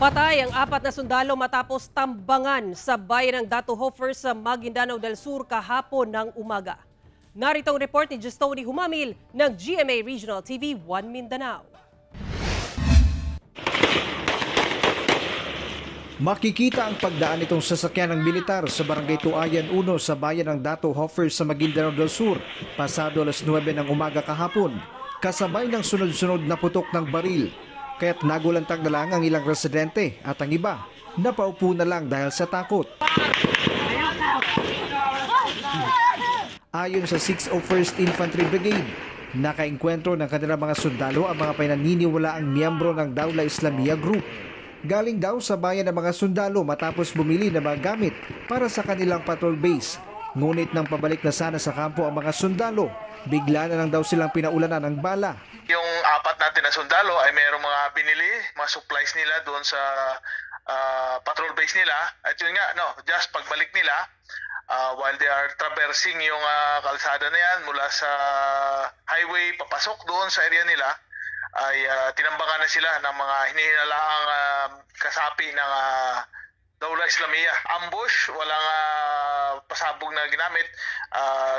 Patay ang 4 na sundalo matapos tambangan sa bayan ng Dato Hofer sa Maguindanao del Sur kahapon ng umaga. Narito ang report ni Justoni Humamil ng GMA Regional TV 1 Mindanao. Makikita ang pagdaan nitong sasakyan ng militar sa Barangay Tuayan 1 sa bayan ng Dato Hofer sa Maguindanao del Sur pasado alas 9 ng umaga kahapon, kasabay ng sunod-sunod na putok ng baril. Kaya't nagulantang na lang ang ilang residente at ang iba napaupo na lang dahil sa takot. Ayon sa 601st Infantry Brigade, nakaengkwentro ng kanilang mga sundalo ang mga pinaniniwalaang miyembro ng Dawla Islamiyah Group. Galing daw sa bayan ng mga sundalo matapos bumili ng mga gamit para sa kanilang patrol base. Ngunit nang pabalik na sana sa kampo ang mga sundalo, bigla na lang daw silang pinaulanan ng bala. Yung 4 natin na sundalo ay mayroong mga binili, mga supplies nila doon sa patrol base nila. At yun nga, just pagbalik nila, while they are traversing yung kalsada na yan mula sa highway papasok doon sa area nila, ay tinambangan na sila ng mga hinihinalaang kasapi ng Dawla Islamiyah. Ambush, walang pasabog na ginamit.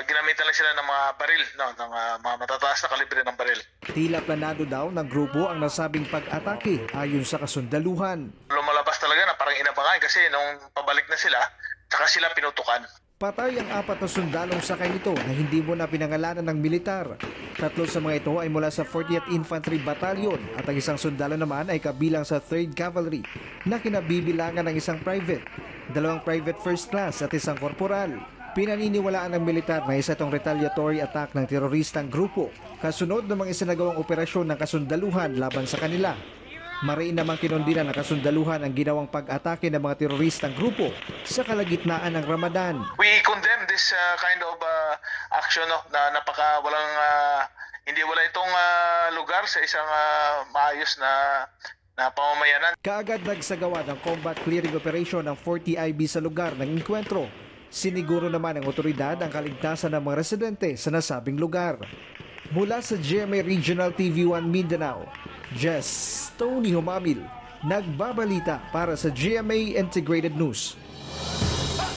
Ginamitan lang sila ng mga baril, ng mga matataas na kalibre ng baril. Tila planado daw ng grupo ang nasabing pag-atake ayon sa kasundaluhan. Lumalabas talaga na parang inabangan kasi nung pabalik na sila, saka sila pinutukan. Patay ang 4 na sundalong sakay nito na hindi mo na pinangalanan ng militar. 3 sa mga ito ay mula sa 40th Infantry Battalion at ang isang sundalo naman ay kabilang sa 3rd Cavalry na kinabibilangan ng isang private, 2 private first class at isang korporal. Pinaniniwalaan ng militar na isa itong retaliatory attack ng teroristang grupo kasunod ng mga isinagawang operasyon ng kasundaluhan laban sa kanila. Mariin namang kinundina ng kasundaluhan ang ginawang pag-atake ng mga teroristang grupo sa kalagitnaan ng Ramadan. We condemn this kind of action na hindi wala itong lugar sa isang maayos na pamamayanan. Kaagad nagsagawa ng combat clearing operation ng 40 IB sa lugar ng enkwentro. Siniguro naman ng otoridad ang kaligtasan ng mga residente sa nasabing lugar. Mula sa GMA Regional TV 1 Mindanao, Tony Humamil, nagbabalita para sa GMA Integrated News.